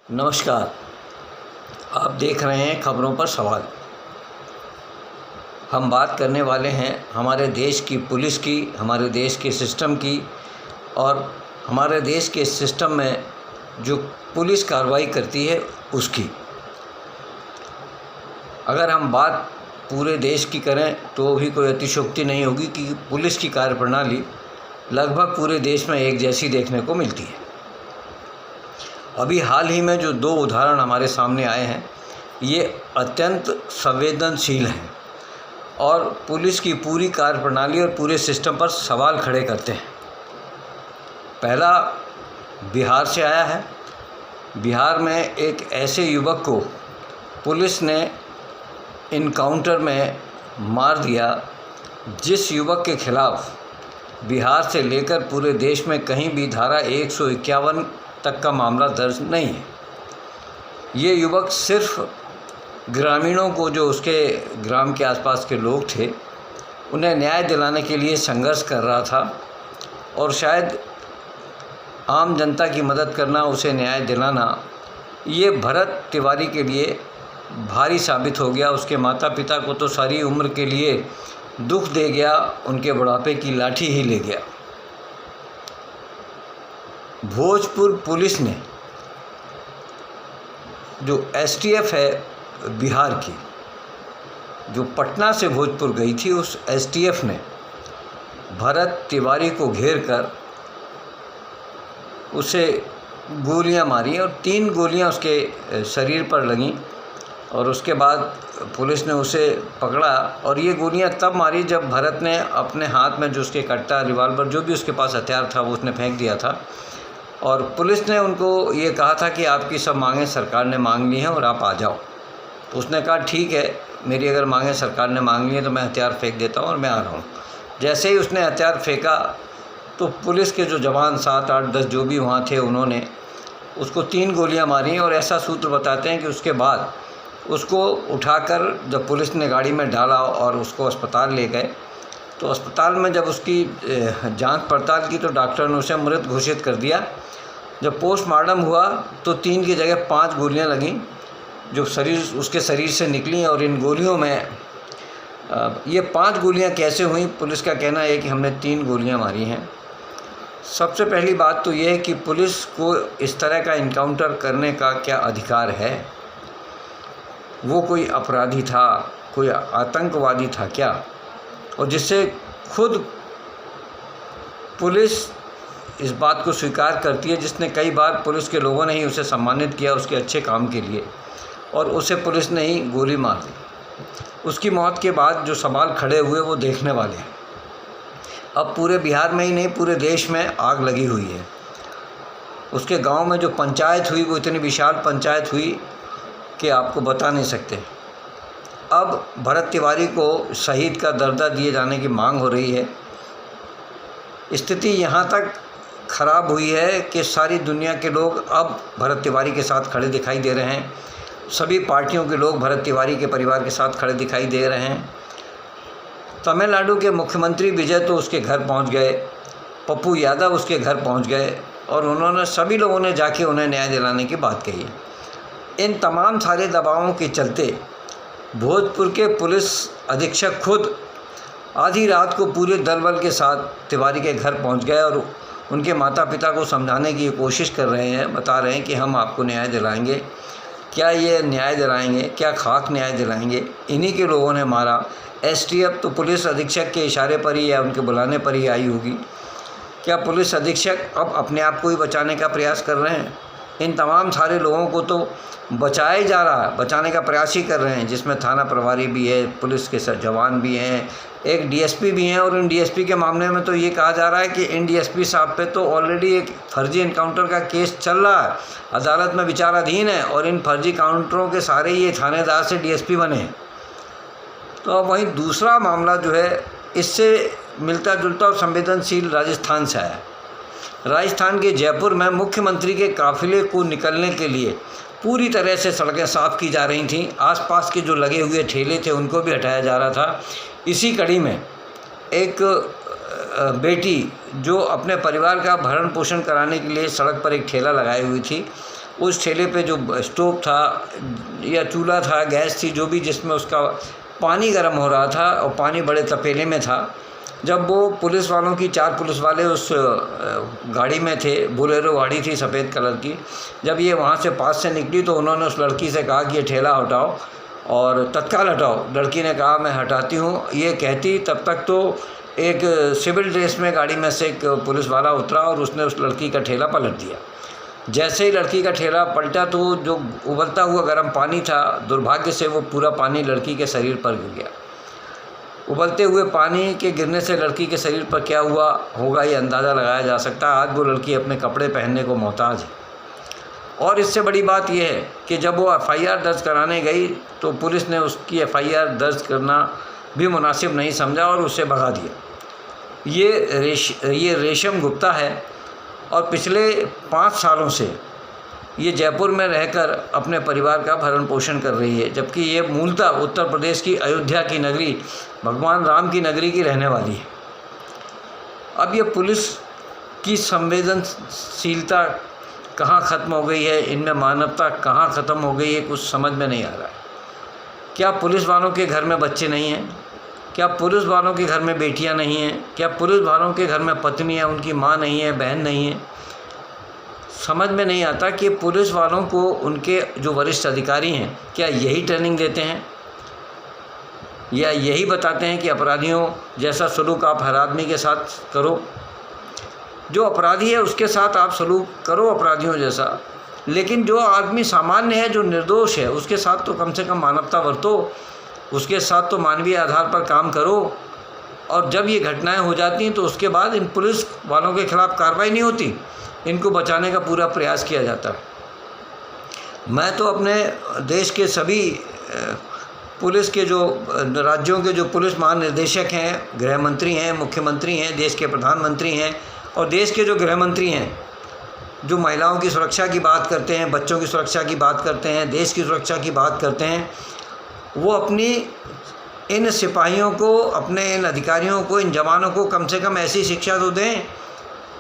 नमस्कार। आप देख रहे हैं खबरों पर सवाल। हम बात करने वाले हैं हमारे देश की पुलिस की, हमारे देश के सिस्टम की और हमारे देश के सिस्टम में जो पुलिस कार्रवाई करती है उसकी। अगर हम बात पूरे देश की करें तो भी कोई अतिशयोक्ति नहीं होगी कि पुलिस की कार्यप्रणाली लगभग पूरे देश में एक जैसी देखने को मिलती है। अभी हाल ही में जो दो उदाहरण हमारे सामने आए हैं ये अत्यंत संवेदनशील हैं और पुलिस की पूरी कार्यप्रणाली और पूरे सिस्टम पर सवाल खड़े करते हैं। पहला बिहार से आया है। बिहार में एक ऐसे युवक को पुलिस ने इनकाउंटर में मार दिया जिस युवक के खिलाफ़ बिहार से लेकर पूरे देश में कहीं भी धारा 151 तक का मामला दर्ज नहीं है। ये युवक सिर्फ ग्रामीणों को, जो उसके ग्राम के आसपास के लोग थे, उन्हें न्याय दिलाने के लिए संघर्ष कर रहा था और शायद आम जनता की मदद करना, उसे न्याय दिलाना, ये भरत तिवारी के लिए भारी साबित हो गया। उसके माता पिता को तो सारी उम्र के लिए दुख दे गया, उनके बुढ़ापे की लाठी ही ले गया। भोजपुर पुलिस ने, जो एसटीएफ है बिहार की, जो पटना से भोजपुर गई थी, उस एसटीएफ ने भरत तिवारी को घेर कर उसे गोलियां मारी और 3 गोलियां उसके शरीर पर लगीं और उसके बाद पुलिस ने उसे पकड़ा। और ये गोलियां तब मारी जब भरत ने अपने हाथ में जो उसके कट्टा, रिवाल्वर, जो भी उसके पास हथियार था वो उसने फेंक दिया था। और पुलिस ने उनको ये कहा था कि आपकी सब मांगें सरकार ने मांग ली हैं और आप आ जाओ। तो उसने कहा ठीक है, मेरी अगर मांगें सरकार ने मांग ली हैं तो मैं हथियार फेंक देता हूँ और मैं आ रहा हूँ। जैसे ही उसने हथियार फेंका तो पुलिस के जो जवान 7, 8, 10 जो भी वहाँ थे, उन्होंने उसको 3 गोलियाँ मारी। और ऐसा सूत्र बताते हैं कि उसके बाद उसको उठाकर जब पुलिस ने गाड़ी में डाला और उसको अस्पताल ले गए, तो अस्पताल में जब उसकी जांच पड़ताल की तो डॉक्टर ने उसे मृत घोषित कर दिया। जब पोस्टमार्टम हुआ तो 3 की जगह 5 गोलियां लगीं जो उसके शरीर से निकली। और इन गोलियों में ये 5 गोलियां कैसे हुई, पुलिस का कहना है कि हमने 3 गोलियां मारी हैं। सबसे पहली बात तो ये है कि पुलिस को इस तरह का इनकाउंटर करने का क्या अधिकार है? वो कोई अपराधी था, कोई आतंकवादी था क्या? और जिससे खुद पुलिस इस बात को स्वीकार करती है, जिसने कई बार पुलिस के लोगों ने ही उसे सम्मानित किया उसके अच्छे काम के लिए, और उसे पुलिस ने ही गोली मार दी। उसकी मौत के बाद जो सवाल खड़े हुए वो देखने वाले हैं। अब पूरे बिहार में ही नहीं, पूरे देश में आग लगी हुई है। उसके गांव में जो पंचायत हुई वो इतनी विशाल पंचायत हुई कि आपको बता नहीं सकते। अब भरत तिवारी को शहीद का दर्जा दिए जाने की मांग हो रही है। स्थिति यहाँ तक खराब हुई है कि सारी दुनिया के लोग अब भरत तिवारी के साथ खड़े दिखाई दे रहे हैं। सभी पार्टियों के लोग भरत तिवारी के परिवार के साथ खड़े दिखाई दे रहे हैं। तमिलनाडु के मुख्यमंत्री विजय तो उसके घर पहुंच गए, पप्पू यादव उसके घर पहुंच गए और उन्होंने, सभी लोगों ने जाके उन्हें न्याय दिलाने की बात कही है। इन तमाम सारे दबावों के चलते भोजपुर के पुलिस अधीक्षक खुद आधी रात को पूरे दल बल के साथ तिवारी के घर पहुंच गए और उनके माता पिता को समझाने की कोशिश कर रहे हैं, बता रहे हैं कि हम आपको न्याय दिलाएंगे। क्या ये न्याय दिलाएंगे? क्या खाक न्याय दिलाएंगे? इन्हीं के लोगों ने मारा। एसटीएफ तो पुलिस अधीक्षक के इशारे पर ही या उनके बुलाने पर ही आई होगी। क्या पुलिस अधीक्षक अब अपने आप को ही बचाने का प्रयास कर रहे हैं? इन तमाम सारे लोगों को तो बचाया जा रहा है, बचाने का प्रयास ही कर रहे हैं, जिसमें थाना प्रभारी भी है, पुलिस के जवान भी हैं, एक डीएसपी भी हैं। और इन डीएसपी के मामले में तो ये कहा जा रहा है कि इन डीएसपी साहब पे तो ऑलरेडी एक फर्जी इनकाउंटर का केस चल रहा है, अदालत में विचाराधीन है, और इन फर्जी काउंटरों के सारे ये थानेदार से डीएसपी बने हैं। तो अब वहीं दूसरा मामला जो है इससे मिलता जुलता और संवेदनशील राजस्थान से आया। राजस्थान के जयपुर में मुख्यमंत्री के काफिले को निकलने के लिए पूरी तरह से सड़कें साफ़ की जा रही थीं। आसपास के जो लगे हुए ठेले थे उनको भी हटाया जा रहा था। इसी कड़ी में एक बेटी जो अपने परिवार का भरण पोषण कराने के लिए सड़क पर एक ठेला लगाई हुई थी, उस ठेले पे जो स्टोव था या चूल्हा था, गैस थी, जो भी जिसमें उसका पानी गर्म हो रहा था और पानी बड़े तपेले में था। जब वो पुलिस वालों की 4 पुलिस वाले उस गाड़ी में थे, बोलेरो गाड़ी थी सफ़ेद कलर की, जब ये वहाँ से पास से निकली तो उन्होंने उस लड़की से कहा कि ये ठेला हटाओ और तत्काल हटाओ। लड़की ने कहा मैं हटाती हूँ। ये कहती तब तक तो एक सिविल ड्रेस में गाड़ी में से एक पुलिस वाला उतरा और उसने उस लड़की का ठेला पलट दिया। जैसे ही लड़की का ठेला पलटा तो जो उबलता हुआ गर्म पानी था, दुर्भाग्य से वो पूरा पानी लड़की के शरीर पर गिर गया। उबलते हुए पानी के गिरने से लड़की के शरीर पर क्या हुआ होगा ये अंदाज़ा लगाया जा सकता है। आज वो लड़की अपने कपड़े पहनने को मोहताज है। और इससे बड़ी बात यह है कि जब वो एफआईआर दर्ज कराने गई तो पुलिस ने उसकी एफआईआर दर्ज करना भी मुनासिब नहीं समझा और उसे भगा दिया। ये रेशम गुप्ता है और पिछले 5 सालों से ये जयपुर में रहकर अपने परिवार का भरण पोषण कर रही है, जबकि ये मूलतः उत्तर प्रदेश की अयोध्या की नगरी, भगवान राम की नगरी की रहने वाली है। अब ये पुलिस की संवेदनशीलता कहाँ ख़त्म हो गई है, इनमें मानवता कहाँ ख़त्म हो गई है, कुछ समझ में नहीं आ रहा है। क्या पुलिस वालों के घर में बच्चे नहीं हैं? क्या पुलिस वालों के घर में बेटियां नहीं हैं? क्या पुलिस वालों के घर में पत्नी है, उनकी माँ नहीं है, बहन नहीं है? समझ में नहीं आता कि पुलिस वालों को उनके जो वरिष्ठ अधिकारी हैं क्या यही ट्रेनिंग देते हैं या यही बताते हैं कि अपराधियों जैसा सलूक आप हर आदमी के साथ करो? जो अपराधी है उसके साथ आप सलूक करो अपराधियों जैसा, लेकिन जो आदमी सामान्य है, जो निर्दोष है, उसके साथ तो कम से कम मानवता बरतो, उसके साथ तो मानवीय आधार पर काम करो। और जब ये घटनाएं हो जाती हैं तो उसके बाद इन पुलिस वालों के खिलाफ कार्रवाई नहीं होती, इनको बचाने का पूरा प्रयास किया जाता है। मैं तो अपने देश के सभी पुलिस के जो राज्यों के जो पुलिस महानिदेशक हैं, गृह मंत्री हैं, मुख्यमंत्री हैं, देश के प्रधानमंत्री हैं और देश के जो गृह मंत्री हैं, जो महिलाओं की सुरक्षा की बात करते हैं, बच्चों की सुरक्षा की बात करते हैं, देश की सुरक्षा की बात करते हैं, वो अपनी इन सिपाहियों को, अपने इन अधिकारियों को, इन जवानों को कम से कम ऐसी शिक्षा तो दें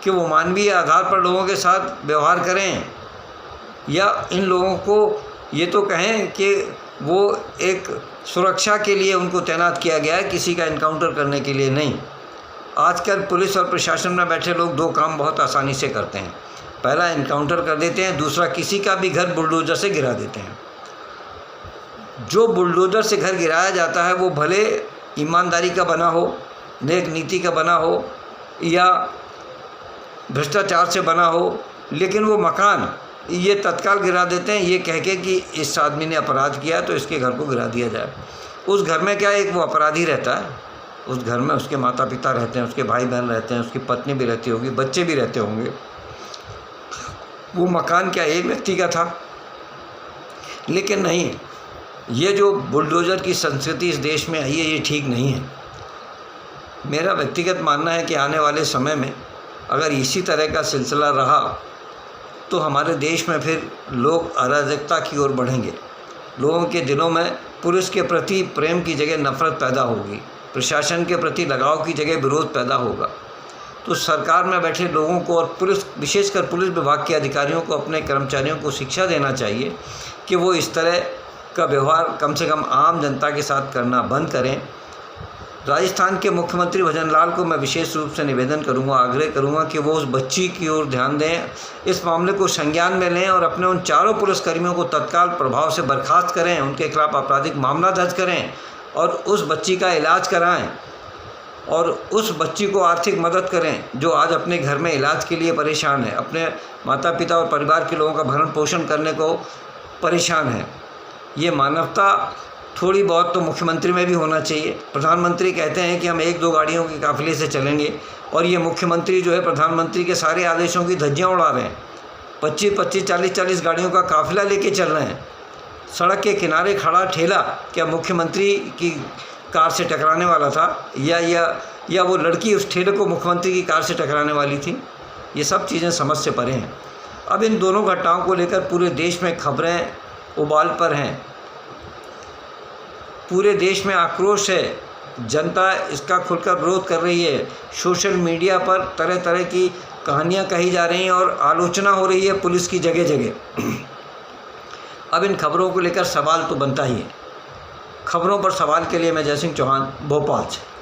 कि वो मानवीय आधार पर लोगों के साथ व्यवहार करें, या इन लोगों को ये तो कहें कि वो एक सुरक्षा के लिए उनको तैनात किया गया है, किसी का इनकाउंटर करने के लिए नहीं। आजकल पुलिस और प्रशासन में बैठे लोग 2 काम बहुत आसानी से करते हैं। पहला इनकाउंटर कर देते हैं, दूसरा किसी का भी घर बुलडोज़र से गिरा देते हैं। जो बुलडोज़र से घर गिराया जाता है वो भले ईमानदारी का बना हो, नेक नीति का बना हो या भ्रष्टाचार से बना हो, लेकिन वो मकान ये तत्काल गिरा देते हैं ये कह के कि इस आदमी ने अपराध किया तो इसके घर को गिरा दिया जाए। उस घर में क्या एक वो अपराधी रहता है, उस घर में उसके माता पिता रहते हैं, उसके भाई बहन रहते हैं, उसकी पत्नी भी रहती होगी, बच्चे भी रहते होंगे। वो मकान क्या एक व्यक्ति का था? लेकिन नहीं, ये जो बुलडोज़र की संस्कृति इस देश में आई है ये ठीक नहीं है। मेरा व्यक्तिगत मानना है कि आने वाले समय में अगर इसी तरह का सिलसिला रहा तो हमारे देश में फिर लोग अराजकता की ओर बढ़ेंगे। लोगों के दिलों में पुलिस के प्रति प्रेम की जगह नफ़रत पैदा होगी, प्रशासन के प्रति लगाव की जगह विरोध पैदा होगा। तो सरकार में बैठे लोगों को और पुलिस, विशेषकर पुलिस विभाग के अधिकारियों को, अपने कर्मचारियों को शिक्षा देना चाहिए कि वो इस तरह का व्यवहार कम से कम आम जनता के साथ करना बंद करें। राजस्थान के मुख्यमंत्री भजन लाल को मैं विशेष रूप से निवेदन करूंगा, आग्रह करूंगा कि वो उस बच्ची की ओर ध्यान दें, इस मामले को संज्ञान में लें और अपने उन 4 पुलिसकर्मियों को तत्काल प्रभाव से बर्खास्त करें, उनके खिलाफ आपराधिक मामला दर्ज करें और उस बच्ची का इलाज कराएं और उस बच्ची को आर्थिक मदद करें जो आज अपने घर में इलाज के लिए परेशान है, अपने माता पिता और परिवार के लोगों का भरण पोषण करने को परेशान है। ये मानवता थोड़ी बहुत तो मुख्यमंत्री में भी होना चाहिए। प्रधानमंत्री कहते हैं कि हम 1-2 गाड़ियों के काफ़िले से चलेंगे और ये मुख्यमंत्री जो है प्रधानमंत्री के सारे आदेशों की धज्जियां उड़ा रहे हैं। 25-25, 40-40 गाड़ियों का काफ़िला लेके चल रहे हैं। सड़क के किनारे खड़ा ठेला क्या मुख्यमंत्री की कार से टकराने वाला था या वो लड़की उस ठेले को मुख्यमंत्री की कार से टकराने वाली थी? ये सब चीज़ें समझ से परे हैं। अब इन दोनों घटनाओं को लेकर पूरे देश में खबरें उबाल पर हैं, पूरे देश में आक्रोश है, जनता इसका खुलकर विरोध कर रही है। सोशल मीडिया पर तरह तरह की कहानियाँ कही जा रही हैं और आलोचना हो रही है पुलिस की जगह जगह। अब इन खबरों को लेकर सवाल तो बनता ही है। खबरों पर सवाल के लिए मैं जय सिंह चौहान, भोपाल से।